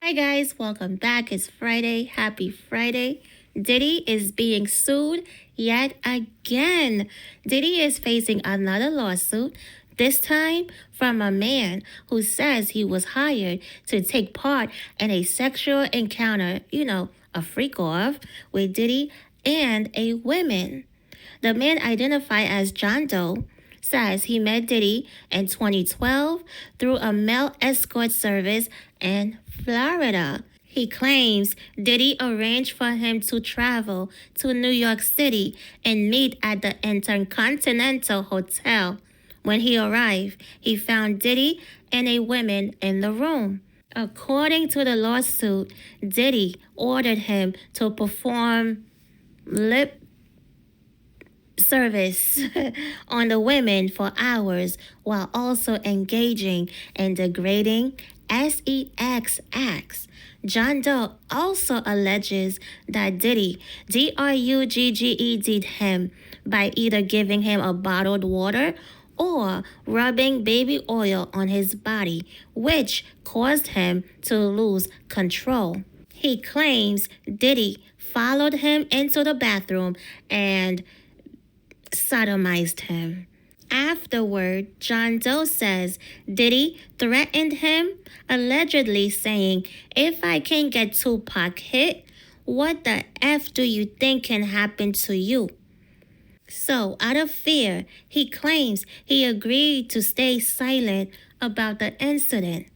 Hi guys, welcome back. It's Friday. Happy Friday. Diddy is being sued yet again. Diddy is facing another lawsuit, this time from a man who says he was hired to take part in a sexual encounter, a freak off with Diddy and a woman. The man identified as John Doe says he met Diddy in 2012 through a male escort service in Florida. He claims Diddy arranged for him to travel to New York City and meet at the Intercontinental Hotel. When he arrived, he found Diddy and a woman in the room. According to the lawsuit, Diddy ordered him to perform lip service on the women for hours while also engaging in degrading sex acts. John Doe also alleges that Diddy, drugged him by either giving him a bottled water or rubbing baby oil on his body, which caused him to lose control. He claims Diddy followed him into the bathroom and sodomized him. Afterward, John Doe says Diddy threatened him, allegedly saying, "If I can get Tupac hit, what the F do you think can happen to you?" So, out of fear, he claims he agreed to stay silent about the incident.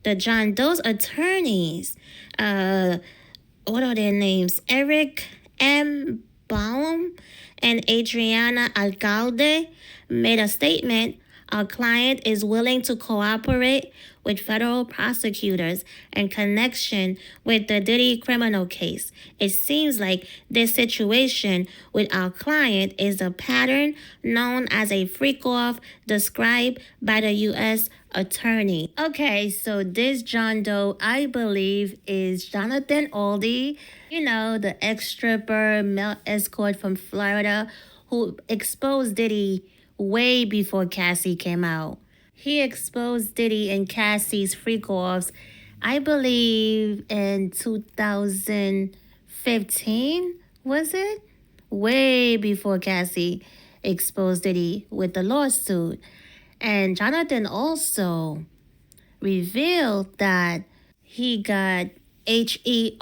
The John Doe's attorneys, what are their names? Eric M. Baum and Adriana Alcalde made a statement. Our client is willing to cooperate with federal prosecutors in connection with the Diddy criminal case. It seems like this situation with our client is a pattern known as a freak-off described by the U.S. attorney. Okay, so this John Doe, I believe, is Jonathan Aldi, the ex-stripper male escort from Florida who exposed Diddy way before Cassie came out. He exposed Diddy and Cassie's freak-offs, I believe, in 2015, was it? Way before Cassie exposed Diddy with the lawsuit. And Jonathan also revealed that he got HERPES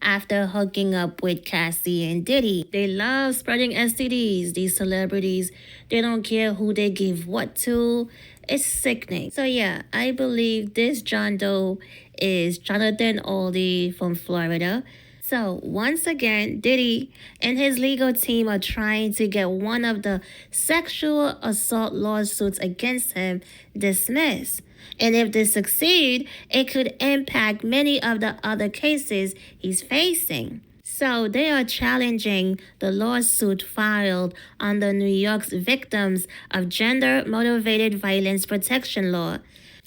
after hooking up with Cassie and Diddy. They love spreading STDs, these celebrities. They don't care who they give what to. It's sickening. So yeah, I believe this John Doe is Jonathan Aldi from Florida. So once again, Diddy and his legal team are trying to get one of the sexual assault lawsuits against him dismissed. And if they succeed, it could impact many of the other cases he's facing. So they are challenging the lawsuit filed under New York's Victims of Gender-Motivated Violence Protection Law.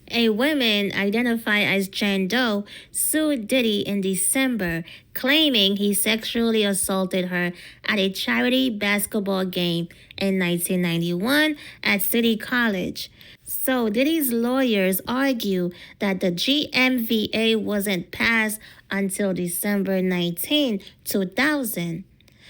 A woman identified as Jane Doe sued Diddy in December, claiming he sexually assaulted her at a charity basketball game in 1991 at City College. So Diddy's lawyers argue that the GMVA wasn't passed until December 19, 2000.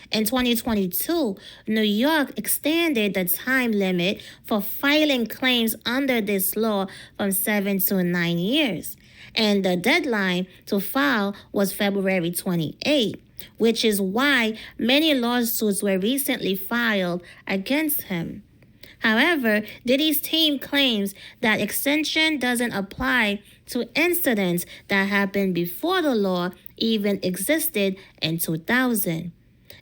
In 2022, New York extended the time limit for filing claims under this law from 7 to 9 years. And the deadline to file was February 28, which is why many lawsuits were recently filed against him. However, Diddy's team claims that extension doesn't apply to incidents that happened before the law even existed in 2000.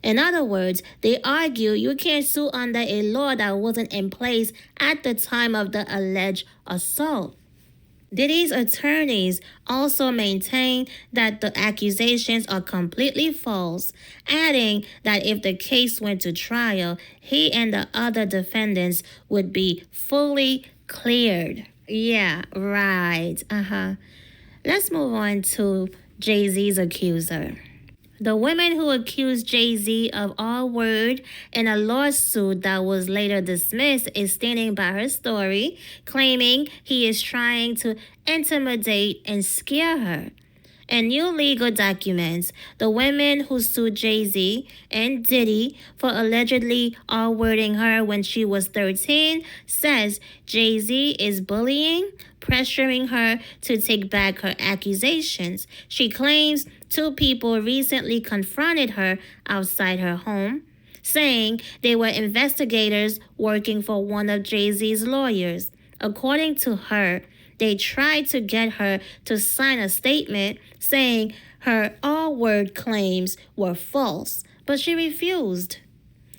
In other words, they argue you can't sue under a law that wasn't in place at the time of the alleged assault. Diddy's attorneys also maintain that the accusations are completely false, adding that if the case went to trial, he and the other defendants would be fully cleared. Yeah, right. Let's move on to Jay-Z's accuser. The woman who accused Jay-Z of R-word in a lawsuit that was later dismissed is standing by her story, claiming he is trying to intimidate and scare her. In new legal documents, the women who sued Jay-Z and Diddy for allegedly R-wording her when she was 13 says Jay-Z is bullying, pressuring her to take back her accusations. She claims two people recently confronted her outside her home, saying they were investigators working for one of Jay-Z's lawyers. According to her, they tried to get her to sign a statement saying her R-word claims were false, but she refused.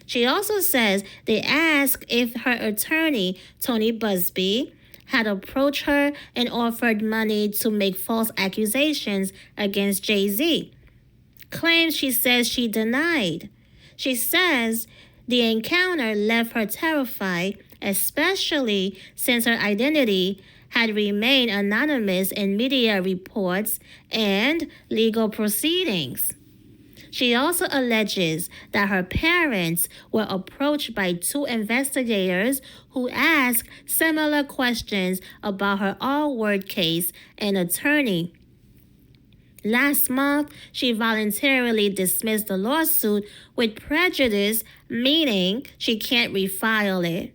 She also says they asked if her attorney, Tony Buzbee, had approached her and offered money to make false accusations against Jay-Z. Claims she says she denied. She says the encounter left her terrified, especially since her identity had remained anonymous in media reports and legal proceedings. She also alleges that her parents were approached by two investigators who asked similar questions about her R-word case and attorney. Last month, she voluntarily dismissed the lawsuit with prejudice, meaning she can't refile it.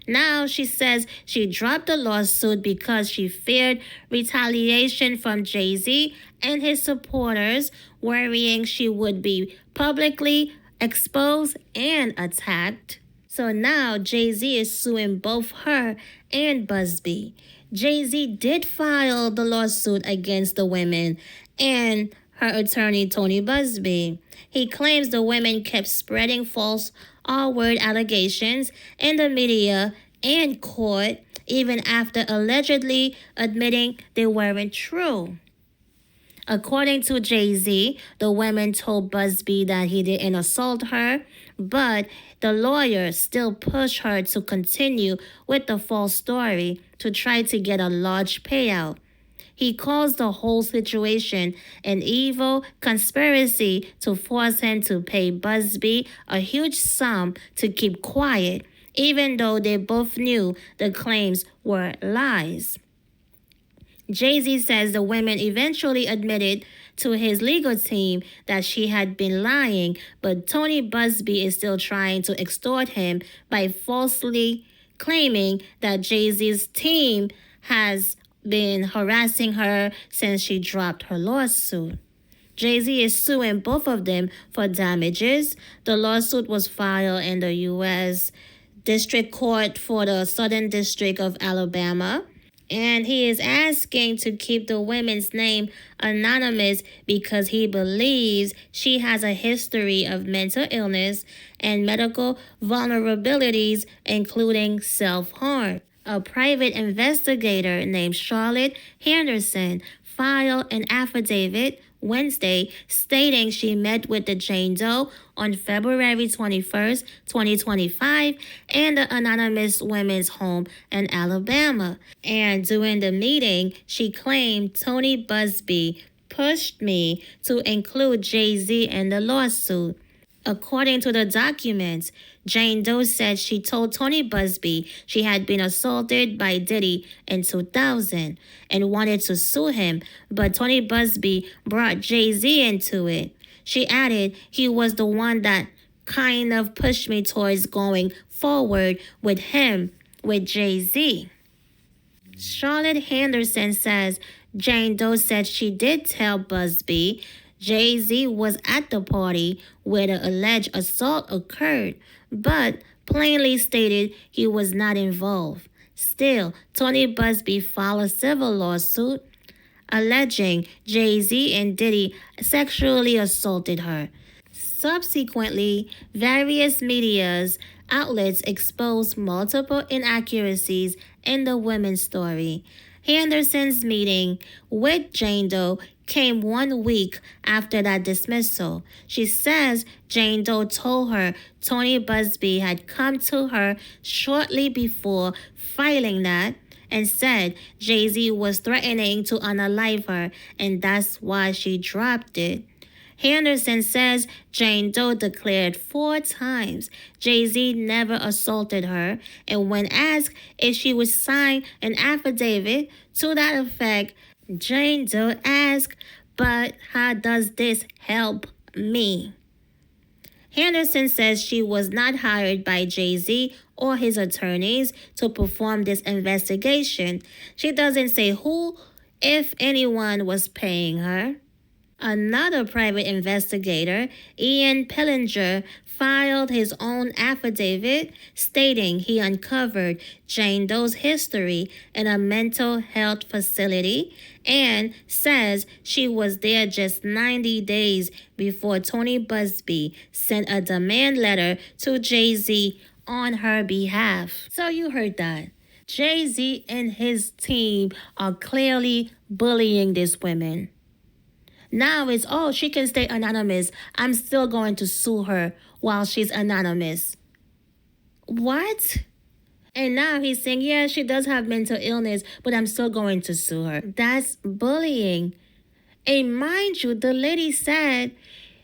Now she says she dropped the lawsuit because she feared retaliation from Jay-Z and his supporters, worrying she would be publicly exposed and attacked. So now Jay-Z is suing both her and Buzbee. Jay-Z did file the lawsuit against the women and her attorney Tony Buzbee. He claims the women kept spreading false R-word allegations in the media and court, even after allegedly admitting they weren't true. According to Jay-Z, the women told Buzbee that he didn't assault her, but the lawyer still pushed her to continue with the false story to try to get a large payout. He calls the whole situation an evil conspiracy to force him to pay Buzbee a huge sum to keep quiet, even though they both knew the claims were lies. Jay-Z says the women eventually admitted to his legal team that she had been lying, but Tony Buzbee is still trying to extort him by falsely claiming that Jay-Z's team has been harassing her since she dropped her lawsuit. Jay-Z is suing both of them for damages. The lawsuit was filed in the U.S. District Court for the Southern District of Alabama, and he is asking to keep the woman's name anonymous because he believes she has a history of mental illness and medical vulnerabilities, including self-harm. A private investigator named Charlotte Henderson filed an affidavit Wednesday stating she met with the Jane Doe on February 21st, 2025 in the anonymous women's home in Alabama. And during the meeting, she claimed Tony Buzbee pushed me to include Jay-Z in the lawsuit. According to the documents, Jane Doe said she told Tony Buzbee she had been assaulted by Diddy in 2000 and wanted to sue him, but Tony Buzbee brought Jay-Z into it. She added he was the one that kind of pushed me towards going forward with him, with Jay-Z. Charlotte Henderson says Jane Doe said she did tell Buzbee Jay-Z was at the party where the alleged assault occurred, but plainly stated he was not involved. Still, Tony Buzbee filed a civil lawsuit alleging Jay-Z and Diddy sexually assaulted her. Subsequently, various media outlets exposed multiple inaccuracies in the women's story. Henderson's meeting with Jane Doe came 1 week after that dismissal. She says Jane Doe told her Tony Buzbee had come to her shortly before filing that and said Jay-Z was threatening to unalive her, and that's why she dropped it. Henderson says Jane Doe declared 4 times Jay-Z never assaulted her, and when asked if she would sign an affidavit to that effect, Jane Doe asked, "But how does this help me?" Henderson says she was not hired by Jay-Z or his attorneys to perform this investigation. She doesn't say who, if anyone, was paying her. Another private investigator, Ian Pillinger, filed his own affidavit stating he uncovered Jane Doe's history in a mental health facility and says she was there just 90 days before Tony Buzbee sent a demand letter to Jay-Z on her behalf. So you heard that. Jay-Z and his team are clearly bullying these women. Now it's, oh, she can stay anonymous. I'm still going to sue her while she's anonymous. What? And now he's saying, yeah, she does have mental illness, but I'm still going to sue her. That's bullying. And mind you, the lady said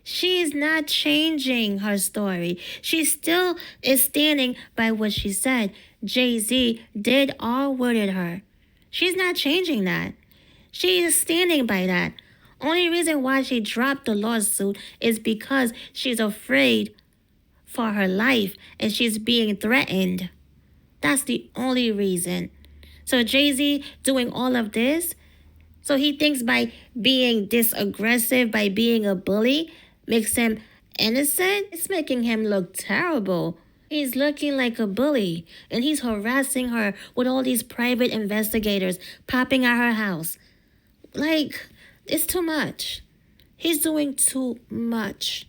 she is not changing her story. She still is standing by what she said. Jay-Z did R-worded her. She's not changing that. She is standing by that. Only reason why she dropped the lawsuit is because she's afraid for her life and she's being threatened. That's the only reason. So Jay-Z doing all of this, so he thinks by being this aggressive, by being a bully, makes him innocent? It's making him look terrible. He's looking like a bully, and he's harassing her with all these private investigators popping at her house. Like, it's too much. He's doing too much.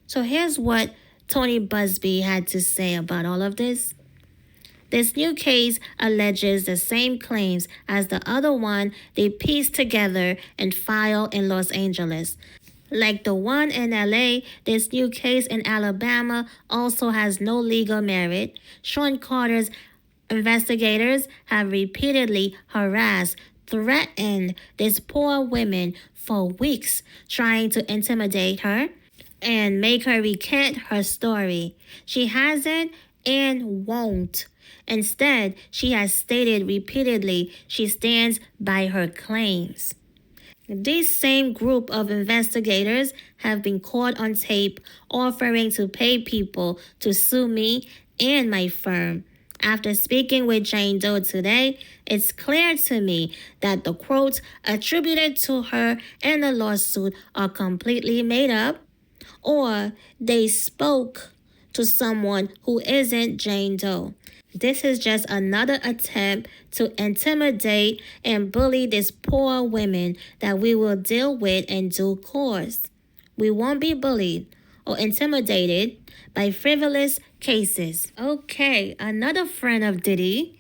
So here's what Tony Buzbee had to say about all of this. This new case alleges the same claims as the other one they pieced together and filed in Los Angeles. Like the one in LA, this new case in Alabama also has no legal merit. Sean Carter's investigators have repeatedly harassed, threatened this poor woman for weeks, trying to intimidate her and make her recant her story. She hasn't and won't. Instead, she has stated repeatedly she stands by her claims. This same group of investigators have been caught on tape offering to pay people to sue me and my firm. After speaking with Jane Doe today, it's clear to me that the quotes attributed to her in the lawsuit are completely made up, or they spoke to someone who isn't Jane Doe. This is just another attempt to intimidate and bully these poor women that we will deal with in due course. We won't be bullied or intimidated by frivolous cases. Okay, another friend of Diddy,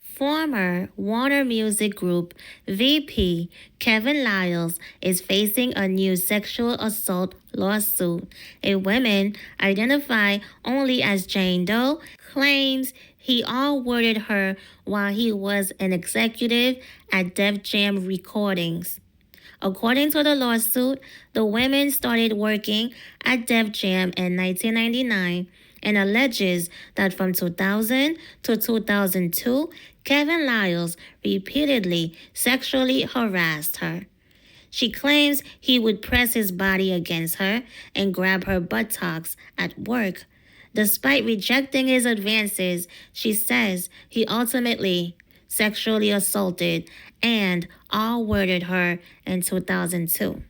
former Warner Music Group VP Kevin Liles, is facing a new sexual assault lawsuit. A woman identified only as Jane Doe claims he R-worded her while he was an executive at Def Jam Recordings. According to the lawsuit, the women started working at Def Jam in 1999 and alleges that from 2000 to 2002, Kevin Liles repeatedly sexually harassed her. She claims he would press his body against her and grab her buttocks at work. Despite rejecting his advances, she says he ultimately sexually assaulted and R-worded her in 2002.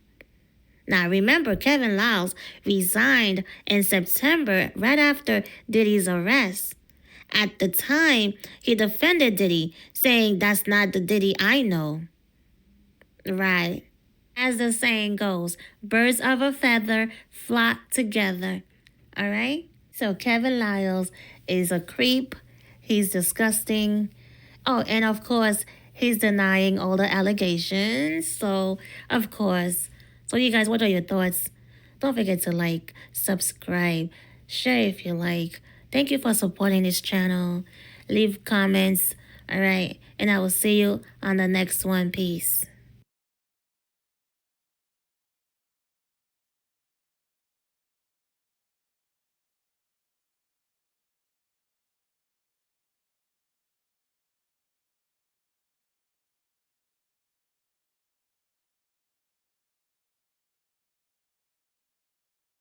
Now remember, Kevin Liles resigned in September right after Diddy's arrest. At the time, he defended Diddy, saying that's not the Diddy I know. Right. As the saying goes, birds of a feather flock together. All right? So Kevin Liles is a creep. He's disgusting. Oh, and of course, he's denying all the allegations. So, of course. So you guys, what are your thoughts? Don't forget to like, subscribe, share if you like. Thank you for supporting this channel. Leave comments. All right. And I will see you on the next one. Peace.